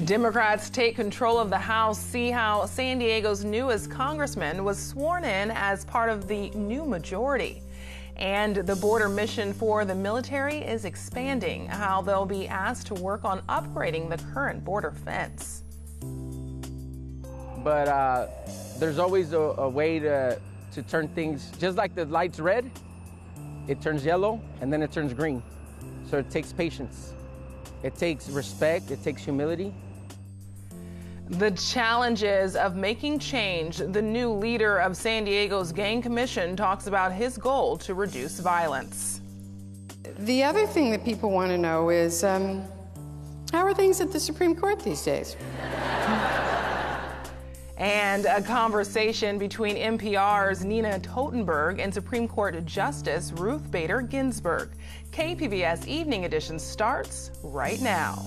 Democrats take control of the House. See how San Diego's newest congressman was sworn in as part of the new majority. And the border mission for the military is expanding, how they'll be asked to work on upgrading the current border fence. But there's always a way to turn things, just like the light's red, it turns yellow and then it turns green. So it takes patience. It takes respect, it takes humility. The challenges of making change. The new leader of San Diego's Gang Commission talks about his goal to reduce violence. The other thing that people want to know is, how are things at the Supreme Court these days? And a conversation between NPR's Nina Totenberg and Supreme Court Justice Ruth Bader Ginsburg. KPBS Evening Edition starts right now.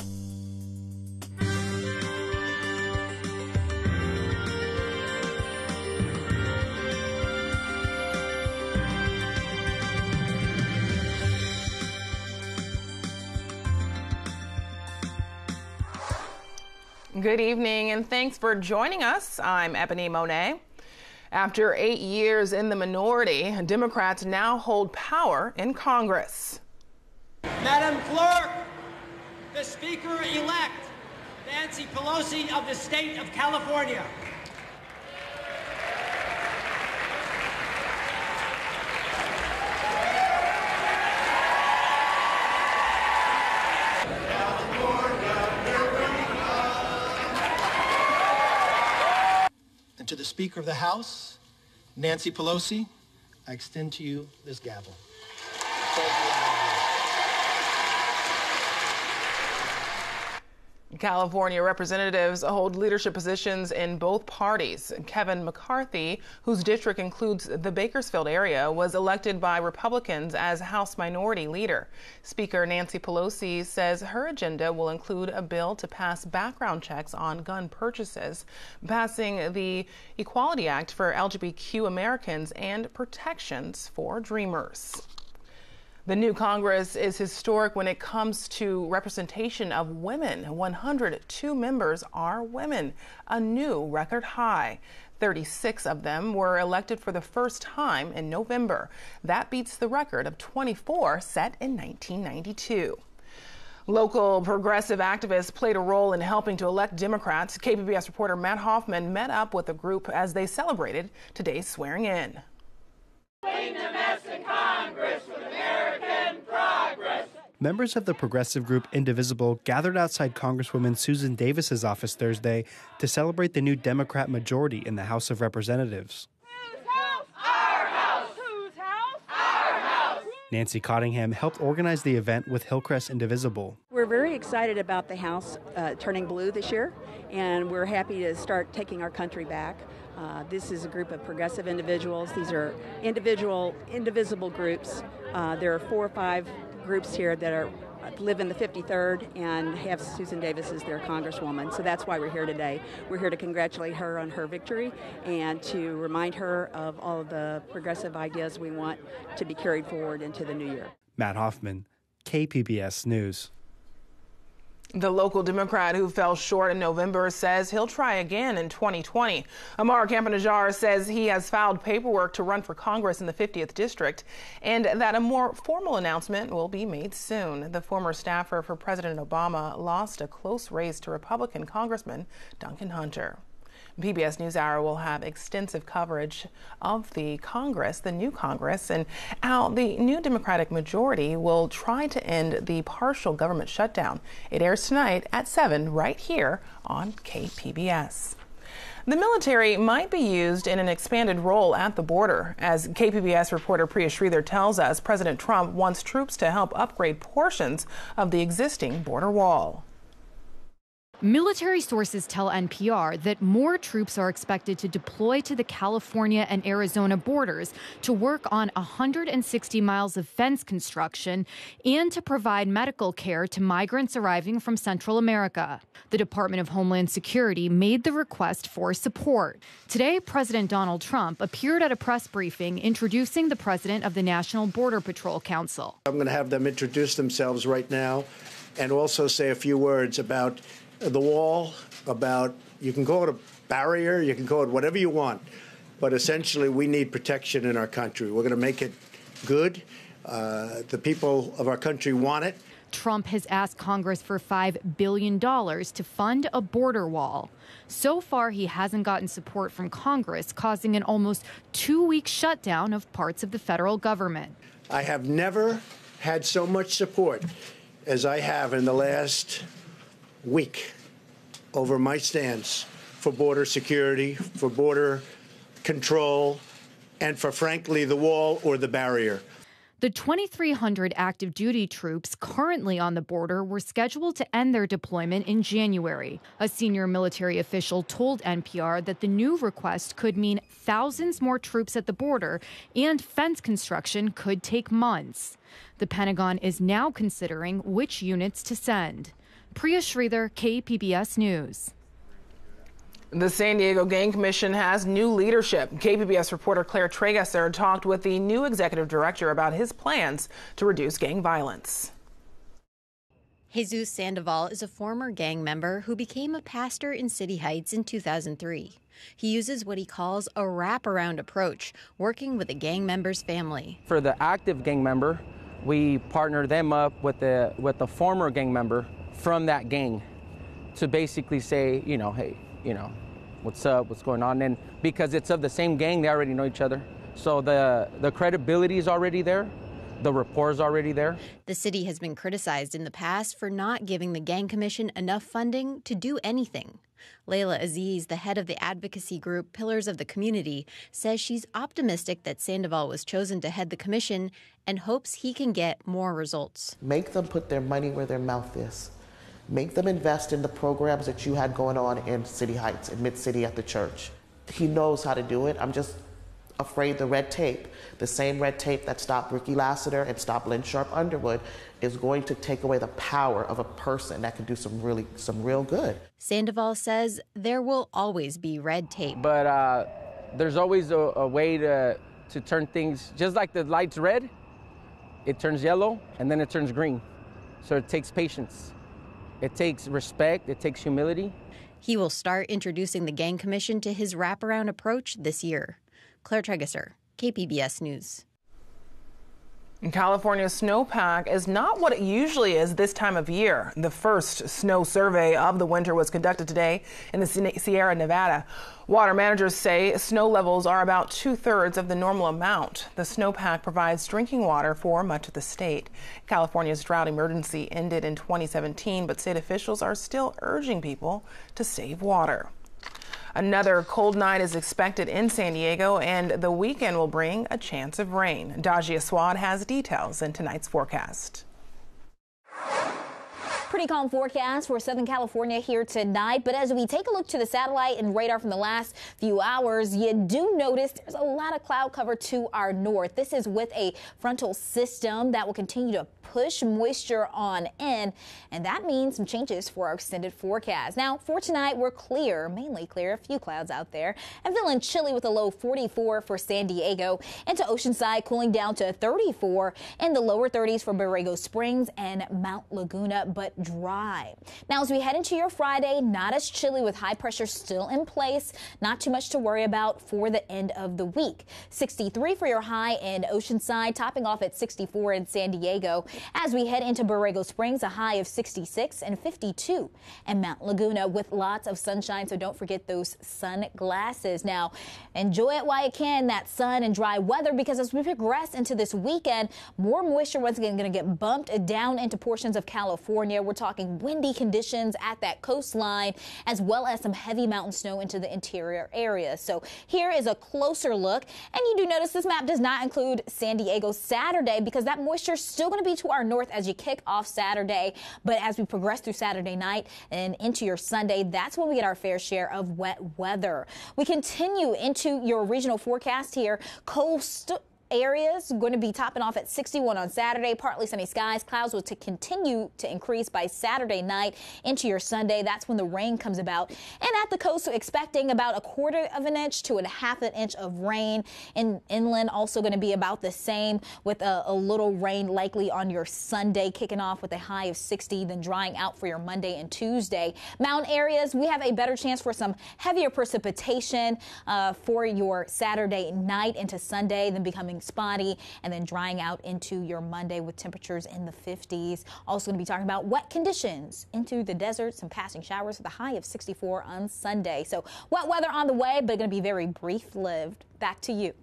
Good evening, and thanks for joining us. I'm Ebony Monet. After 8 years in the minority, Democrats now hold power in Congress. Madam Clerk, the Speaker-elect, Nancy Pelosi of the state of California. To the Speaker of the House, Nancy Pelosi, I extend to you this gavel. California representatives hold leadership positions in both parties. Kevin McCarthy, whose district includes the Bakersfield area, was elected by Republicans as House Minority Leader. Speaker Nancy Pelosi says her agenda will include a bill to pass background checks on gun purchases, passing the Equality Act for LGBTQ Americans, and protections for Dreamers. The new Congress is historic when it comes to representation of women. 102 members are women, a new record high. 36 of them were elected for the first time in November. That beats the record of 24 set in 1992. Local progressive activists played a role in helping to elect Democrats. KPBS reporter Matt Hoffman met up with the group as they celebrated today's swearing in. Congress with American progress. Members of the progressive group Indivisible gathered outside Congresswoman Susan Davis's office Thursday to celebrate the new Democrat majority in the House of Representatives. Whose house? Our house. Whose house? Our house. Nancy Cottingham helped organize the event with Hillcrest Indivisible. We're very excited about the House turning blue this year, and we're happy to start taking our country back. This is a group of progressive individuals. These are indivisible groups. There are 4 or 5 groups here that live in the 53rd and have Susan Davis as their congresswoman. So that's why we're here today. We're here to congratulate her on her victory and to remind her of all of the progressive ideas we want to be carried forward into the new year. Matt Hoffman, KPBS News. The local Democrat who fell short in November says he'll try again in 2020. Amar Campanajjar says he has filed paperwork to run for Congress in the 50th District and that a more formal announcement will be made soon. The former staffer for President Obama lost a close race to Republican Congressman Duncan Hunter. PBS NewsHour will have extensive coverage of the Congress, the new Congress, and how the new Democratic majority will try to end the partial government shutdown. It airs tonight at 7 right here on KPBS. The military might be used in an expanded role at the border. As KPBS reporter Priya Sridhar tells us, President Trump wants troops to help upgrade portions of the existing border wall. Military sources tell NPR that more troops are expected to deploy to the California and Arizona borders to work on 160 miles of fence construction and to provide medical care to migrants arriving from Central America. The Department of Homeland Security made the request for support. Today, President Donald Trump appeared at a press briefing introducing the president of the National Border Patrol Council. I'm going to have them introduce themselves right now and also say a few words about the wall, about, you can call it a barrier, you can call it whatever you want, but essentially we need protection in our country. We're going to make it good. The people of our country want it. Trump has asked Congress for $5 billion to fund a border wall. So far, he hasn't gotten support from Congress, causing an almost 2-week shutdown of parts of the federal government. I have never had so much support as I have in the last week over my stance for border security, for border control, and for, frankly, the wall or the barrier. The 2,300 active duty troops currently on the border were scheduled to end their deployment in January. A senior military official told NPR that the new request could mean thousands more troops at the border and fence construction could take months. The Pentagon is now considering which units to send. Priya Sridhar, KPBS News. The San Diego Gang Commission has new leadership. KPBS reporter Claire Tragesser talked with the new executive director about his plans to reduce gang violence. Jesus Sandoval is a former gang member who became a pastor in City Heights in 2003. He uses what he calls a wraparound approach, working with a gang member's family. For the active gang member, we partner them up with the former gang member from that gang to basically say, hey, what's up, what's going on? And because it's of the same gang, they already know each other. So the credibility is already there. The rapport is already there. The city has been criticized in the past for not giving the Gang Commission enough funding to do anything. Layla Aziz, the head of the advocacy group Pillars of the Community, says she's optimistic that Sandoval was chosen to head the commission and hopes he can get more results. Make them put their money where their mouth is. Make them invest in the programs that you had going on in City Heights, in Mid-City at the church. He knows how to do it. I'm just afraid the red tape, the same red tape that stopped Ricky Lassiter and stopped Lynn Sharp Underwood, is going to take away the power of a person that can do some real good. Sandoval says there will always be red tape. But there's always a way to turn things, just like the light's red, it turns yellow and then it turns green. So it takes patience. It takes respect, it takes humility. He will start introducing the Gang Commission to his wraparound approach this year. Claire Tragesser, KPBS News. In California's snowpack is not what it usually is this time of year. The first snow survey of the winter was conducted today in the Sierra Nevada. Water managers say snow levels are about 2/3 of the normal amount. The snowpack provides drinking water for much of the state. California's drought emergency ended in 2017, but state officials are still urging people to save water. Another cold night is expected in San Diego, and the weekend will bring a chance of rain. Dajia Swad has details in tonight's forecast. Pretty calm forecast for Southern California here tonight, but as we take a look to the satellite and radar from the last few hours, you do notice there's a lot of cloud cover to our north. This is with a frontal system that will continue to push moisture on in, and that means some changes for our extended forecast. Now, for tonight, we're clear, mainly clear, a few clouds out there, and feeling chilly with a low 44 for San Diego. Into Oceanside, cooling down to 34, and the lower 30s for Borrego Springs and Mount Laguna, but dry. Now, as we head into your Friday, not as chilly with high pressure still in place. Not too much to worry about for the end of the week. 63 for your high in Oceanside, topping off at 64 in San Diego. As we head into Borrego Springs, a high of 66 and 52. And Mount Laguna with lots of sunshine, so don't forget those sunglasses. Now, enjoy it while you can, that sun and dry weather, because as we progress into this weekend, more moisture once again going to get bumped down into portions of California. We're talking windy conditions at that coastline, as well as some heavy mountain snow into the interior areas. So here is a closer look, and you do notice this map does not include San Diego Saturday, because that moisture is still going to be to our north as you kick off Saturday. But as we progress through Saturday night and into your Sunday, that's when we get our fair share of wet weather. We continue into your regional forecast here. areas going to be topping off at 61 on Saturday. Partly sunny skies. Clouds will continue to increase by Saturday night into your Sunday. That's when the rain comes about. And at the coast, we're expecting about 1/4 of an inch to 1/2 inch of rain. Inland also going to be about the same, with a little rain likely on your Sunday, kicking off with a high of 60, then drying out for your Monday and Tuesday. Mountain areas, we have a better chance for some heavier precipitation for your Saturday night into Sunday, then becoming spotty and then drying out into your Monday with temperatures in the 50s. Also going to be talking about wet conditions into the desert, some passing showers with a high of 64 on Sunday. So wet weather on the way, but going to be very brief-lived. Back to you.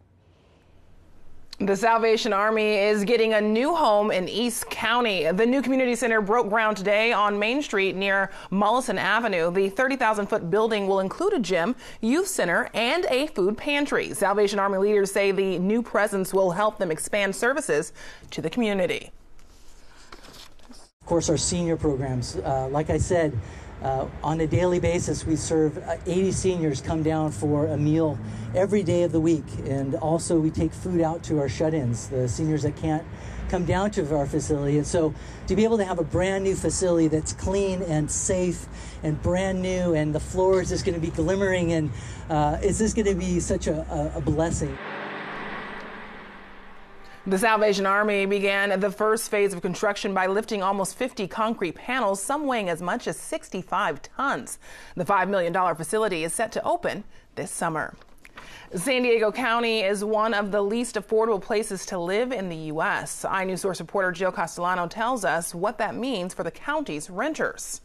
The Salvation Army is getting a new home in East County. The new community center broke ground today on Main Street near Mollison Avenue. The 30,000-foot building will include a gym, youth center, and a food pantry. Salvation Army leaders say the new presence will help them expand services to the community. Of course, our senior programs, like I said, on a daily basis, we serve 80 seniors come down for a meal every day of the week. And also we take food out to our shut-ins, the seniors that can't come down to our facility. And so to be able to have a brand new facility that's clean and safe and brand new, and the floors is going to be glimmering, and it's just going to be such a blessing. The Salvation Army began the first phase of construction by lifting almost 50 concrete panels, some weighing as much as 65 tons. The $5 million facility is set to open this summer. San Diego County is one of the least affordable places to live in the U.S. iNews Source reporter Jill Castellano tells us what that means for the county's renters.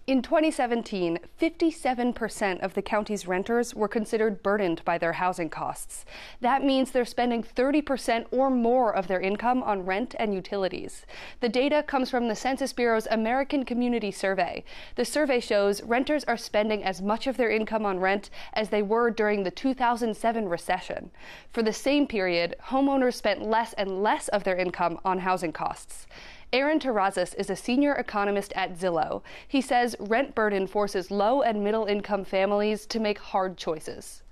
In 2017, 57% of the county's renters were considered burdened by their housing costs. That means they're spending 30% or more of their income on rent and utilities. The data comes from the Census Bureau's American Community Survey. The survey shows renters are spending as much of their income on rent as they were during the 2007 recession. For the same period, homeowners spent less and less of their income on housing costs. Aaron Terrazas is a senior economist at Zillow. He says rent burden forces low and middle income families to make hard choices.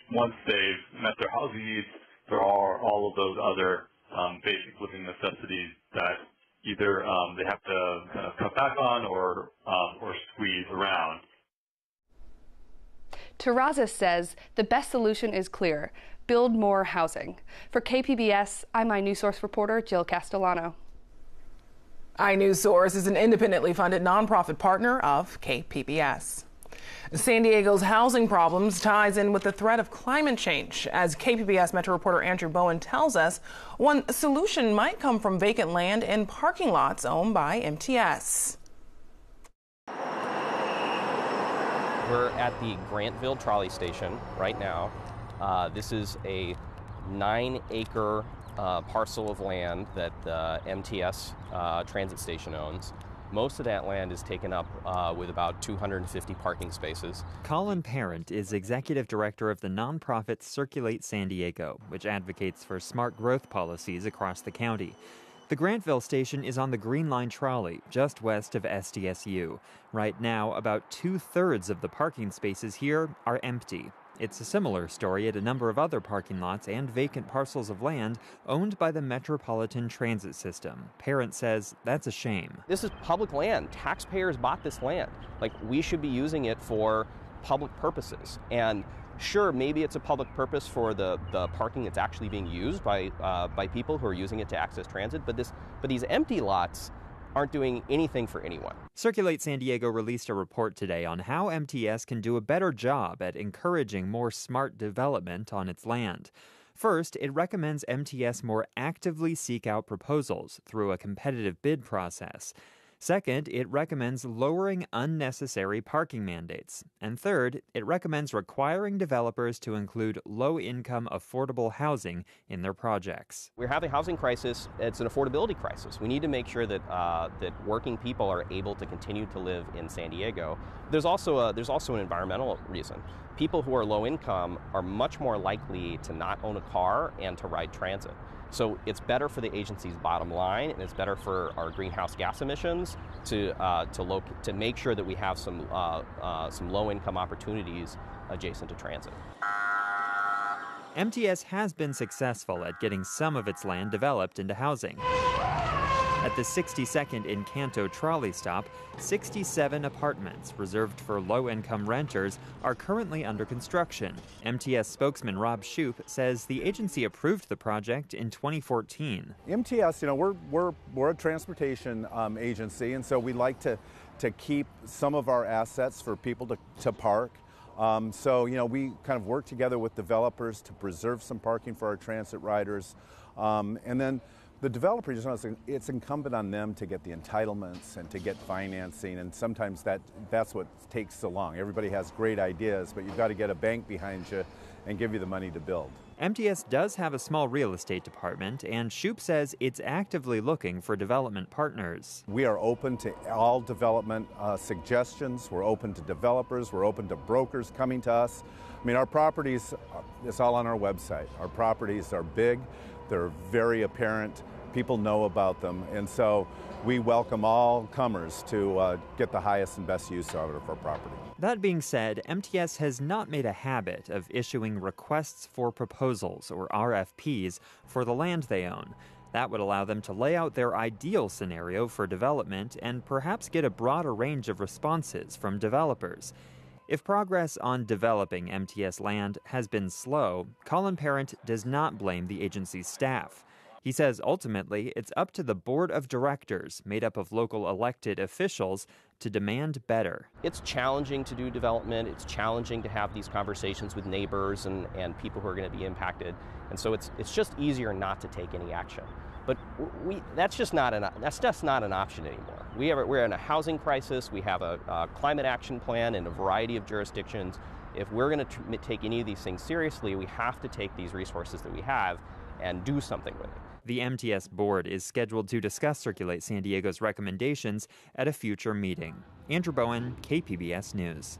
Once they've met their housing needs, there are all of those other basic living necessities that either they have to kind of cut back on or squeeze around. Terrazas says the best solution is clear: build more housing. For KPBS, I'm iNews Source reporter Jill Castellano. iNews Source is an independently funded nonprofit partner of KPBS. San Diego's housing problems ties in with the threat of climate change. As KPBS Metro reporter Andrew Bowen tells us, one solution might come from vacant land and parking lots owned by MTS. We're at the Grantville trolley station right now. This is a 9-acre parcel of land that the MTS transit station owns. Most of that land is taken up with about 250 parking spaces. Colin Parent is executive director of the nonprofit Circulate San Diego, which advocates for smart growth policies across the county. The Grantville station is on the Green Line trolley, just west of SDSU. Right now, about 2/3 of the parking spaces here are empty. It's a similar story at a number of other parking lots and vacant parcels of land owned by the Metropolitan Transit System. Parent says that's a shame. This is public land. Taxpayers bought this land. We should be using it for public purposes. And sure, maybe it's a public purpose for the parking that's actually being used by people who are using it to access transit, but these empty lots aren't doing anything for anyone. Circulate San Diego released a report today on how MTS can do a better job at encouraging more smart development on its land. First, it recommends MTS more actively seek out proposals through a competitive bid process. Second, it recommends lowering unnecessary parking mandates. And third, it recommends requiring developers to include low-income affordable housing in their projects. We're having a housing crisis. It's an affordability crisis. We need to make sure that that working people are able to continue to live in San Diego. There's also an environmental reason. People who are low income are much more likely to not own a car and to ride transit. So it's better for the agency's bottom line, and it's better for our greenhouse gas emissions to make sure that we have some low-income opportunities adjacent to transit. MTS has been successful at getting some of its land developed into housing. At the 62nd Encanto trolley stop, 67 apartments reserved for low-income renters are currently under construction. MTS spokesman Rob Shoup says the agency approved the project in 2014. MTS, we're a transportation agency, and so we like to keep some of our assets for people to park. So we kind of work together with developers to preserve some parking for our transit riders, and then the developers, it's incumbent on them to get the entitlements and to get financing, and sometimes that's what takes so long. Everybody has great ideas, but you've got to get a bank behind you and give you the money to build. MTS does have a small real estate department, and Shoup says it's actively looking for development partners. We are open to all development suggestions. We're open to developers. We're open to brokers coming to us. I mean, our properties, it's all on our website. Our properties are big. They're very apparent. People know about them, and so we welcome all comers to get the highest and best use out of our property. That being said, MTS has not made a habit of issuing requests for proposals, or RFPs, for the land they own. That would allow them to lay out their ideal scenario for development and perhaps get a broader range of responses from developers. If progress on developing MTS land has been slow, Colin Parent does not blame the agency's staff. He says ultimately it's up to the board of directors, made up of local elected officials, to demand better. It's challenging to do development. It's challenging to have these conversations with neighbors and people who are going to be impacted. And so it's just easier not to take any action. But that's just not an option anymore. We're in a housing crisis. We have a climate action plan in a variety of jurisdictions. If we're going to take any of these things seriously, we have to take these resources that we have and do something with it. The MTS board is scheduled to discuss Circulate San Diego's recommendations at a future meeting. Andrew Bowen, KPBS News.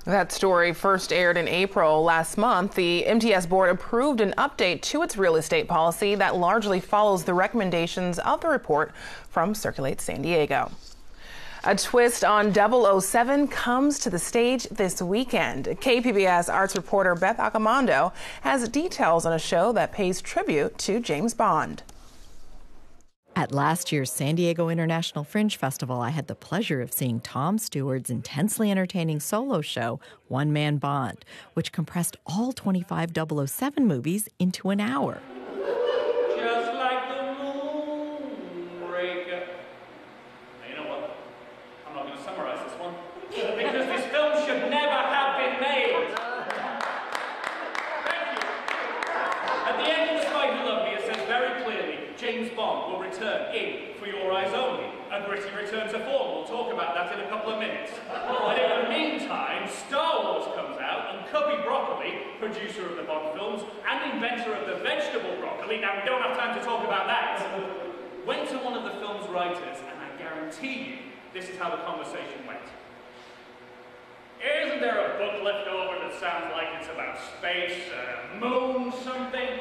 That story first aired in April last month. The MTS board approved an update to its real estate policy that largely follows the recommendations of the report from Circulate San Diego. A twist on 007 comes to the stage this weekend. KPBS arts reporter Beth Accomando has details on a show that pays tribute to James Bond. At last year's San Diego International Fringe Festival, I had the pleasure of seeing Tom Stewart's intensely entertaining solo show, One Man Bond, which compressed all 25 007 movies into an hour. Just like the moonraker. Now, you know what? I'm not going to summarize this one, because this film should never have been made. Thank you. At the end of Spy Who Loved Me, it says very clearly, James Bond will return in For Your Eyes Only. A gritty return to form. We'll talk about that in a couple of minutes. But in the meantime, Star Wars comes out, and Cubby Broccoli, producer of the Bond films and inventor of the vegetable broccoli, now we don't have time to talk about that, went to one of the film's writers, and I guarantee you, this is how the conversation went. Isn't there a book left over that sounds like it's about space, moon something?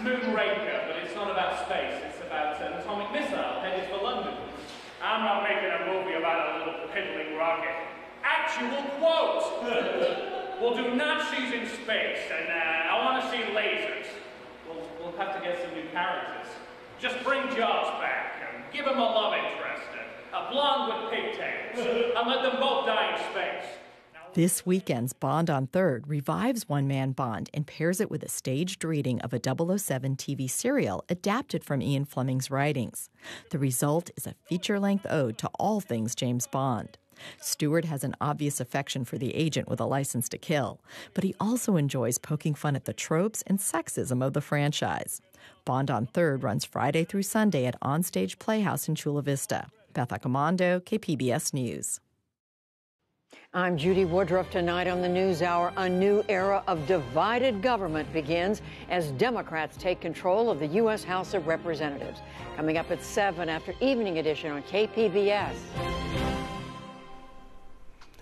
Moonraker, but it's not about space, it's about an atomic missile headed for London. I'm not making a movie about a little piddling rocket. Actual quote! We'll do Nazis in space, and I want to see lasers. We'll have to get some new characters. Just bring Jaws back, and give him a love interest, a blonde with pigtails, and let them both die in space. This weekend's Bond on Third revives One Man Bond and pairs it with a staged reading of a 007 TV serial adapted from Ian Fleming's writings. The result is a feature-length ode to all things James Bond. Stewart has an obvious affection for the agent with a license to kill, but he also enjoys poking fun at the tropes and sexism of the franchise. Bond on Third runs Friday through Sunday at Onstage Playhouse in Chula Vista. Beth Accomando, KPBS News. I'm Judy Woodruff. Tonight on the NewsHour, a new era of divided government begins as Democrats take control of the U.S. House of Representatives. Coming up at 7 after Evening Edition on KPBS.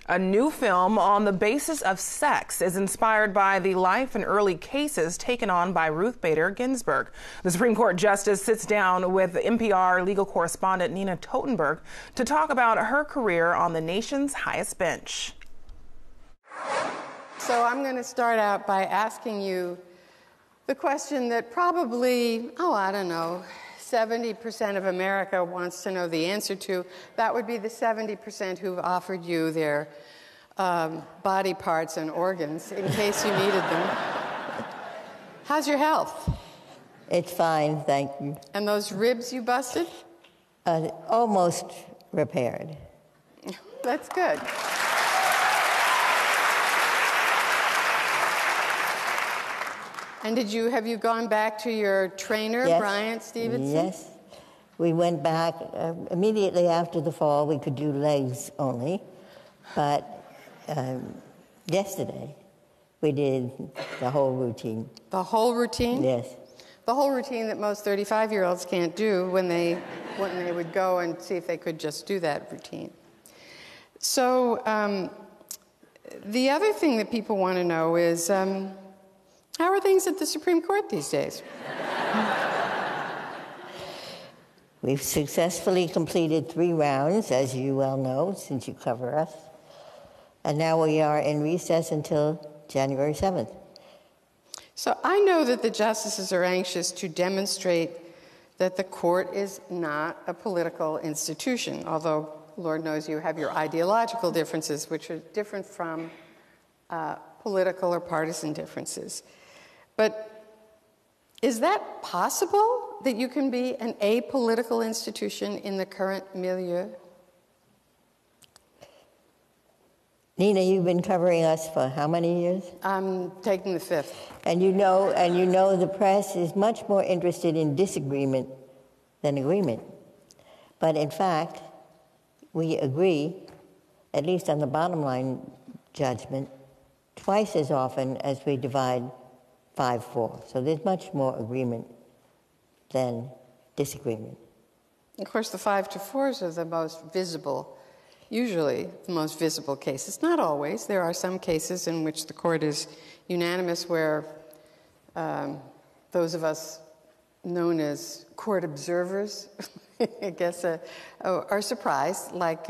A new film on the basis of sex is inspired by the life and early cases taken on by Ruth Bader Ginsburg. The Supreme Court justice sits down with NPR legal correspondent Nina Totenberg to talk about her career on the nation's highest bench. So I'm going to start out by asking you the question that probably, I don't know, 70% of America wants to know the answer to. That would be the 70% who've offered you their body parts and organs in case you needed them. How's your health? It's fine, thank you. And those ribs you busted? Almost repaired. That's good. And have you gone back to your trainer, Yes. Bryant Stevenson? Yes. We went back immediately after the fall. We could do legs only. But yesterday, we did the whole routine. The whole routine? Yes. The whole routine that most 35-year-olds can't do when they would go and see if they could just do that routine. So the other thing that people want to know is, how are things at the Supreme Court these days? We've successfully completed 3 rounds, as you well know, since you cover us. And now we are in recess until January 7th. So I know that the justices are anxious to demonstrate that the court is not a political institution, although Lord knows you have your ideological differences, which are different from political or partisan differences. But is that possible, that you can be an apolitical institution in the current milieu? Nina, you've been covering us for how many years? I'm taking the 5th. And you know the press is much more interested in disagreement than agreement. But in fact, we agree, at least on the bottom line judgment, twice as often as we divide 5-4. So there's much more agreement than disagreement. Of course, the 5-4s are the most visible, usually the most visible cases. Not always. There are some cases in which the court is unanimous where those of us known as court observers, I guess, are surprised, like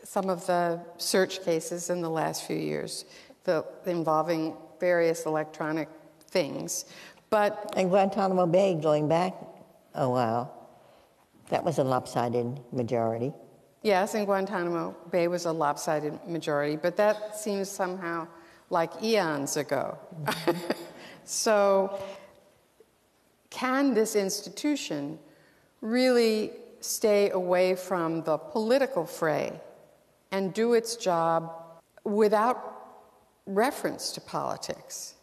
some of the search cases in the last few years involving various electronic things. But and Guantanamo Bay, going back a while, that was a lopsided majority. Yes, and Guantanamo Bay was a lopsided majority, but that seems somehow like eons ago. Mm-hmm. So can this institution really stay away from the political fray and do its job without reference to politics?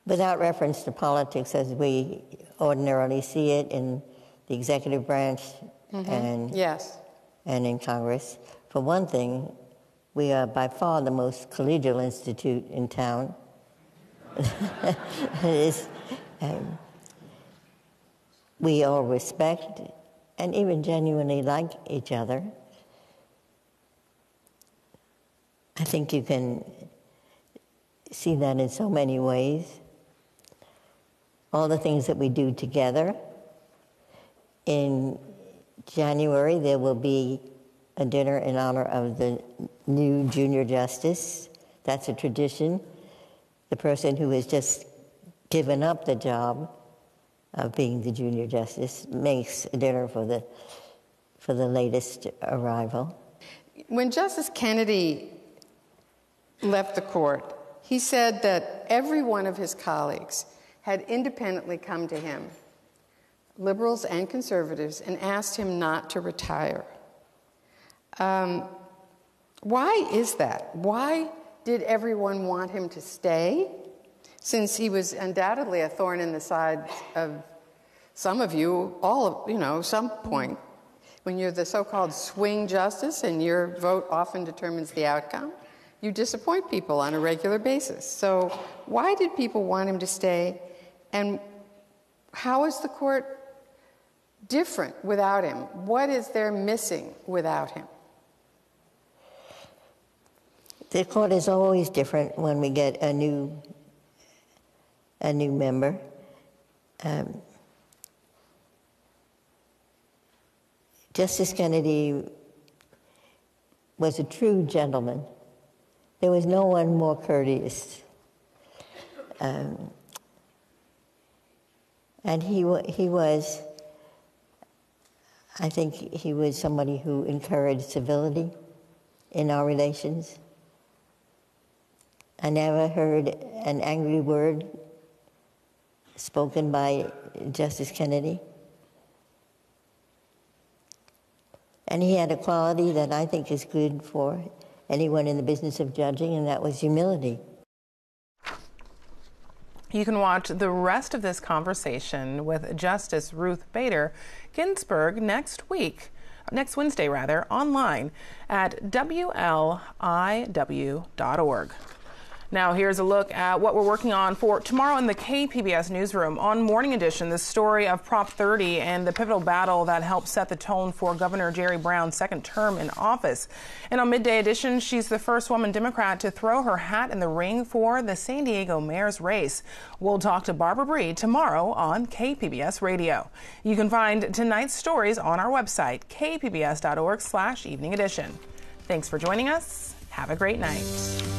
Without reference to politics as we ordinarily see it in the executive branch and in Congress. For one thing, we are by far the most collegial institute in town. We all respect and even genuinely like each other. I think you can see that in so many ways. All the things that we do together. In January, there will be a dinner in honor of the new junior justice. That's a tradition. The person who has just given up the job of being the junior justice makes a dinner for the latest arrival. When Justice Kennedy left the court, he said that every one of his colleagues had independently come to him, liberals and conservatives, and asked him not to retire. Why is that? Why did everyone want him to stay? Since he was undoubtedly a thorn in the side of some of you, some point. When you're the so-called swing justice and your vote often determines the outcome, you disappoint people on a regular basis. So why did people want him to stay? And how is the court different without him? What is there missing without him? The court is always different when we get a new member. Justice Kennedy was a true gentleman There was no one more courteous. And he was, I think he was somebody who encouraged civility in our relations. I never heard an angry word spoken by Justice Kennedy. And he had a quality that I think is good for anyone in the business of judging, and that was humility. You can watch the rest of this conversation with Justice Ruth Bader Ginsburg next Wednesday, online at WLIW.org. Now here's a look at what we're working on for tomorrow in the KPBS newsroom. On Morning Edition, the story of Prop 30 and the pivotal battle that helped set the tone for Governor Jerry Brown's second term in office. And on Midday Edition, she's the first woman Democrat to throw her hat in the ring for the San Diego mayor's race. We'll talk to Barbara Breed tomorrow on KPBS Radio. You can find tonight's stories on our website, kpbs.org/evening edition. Thanks for joining us. Have a great night.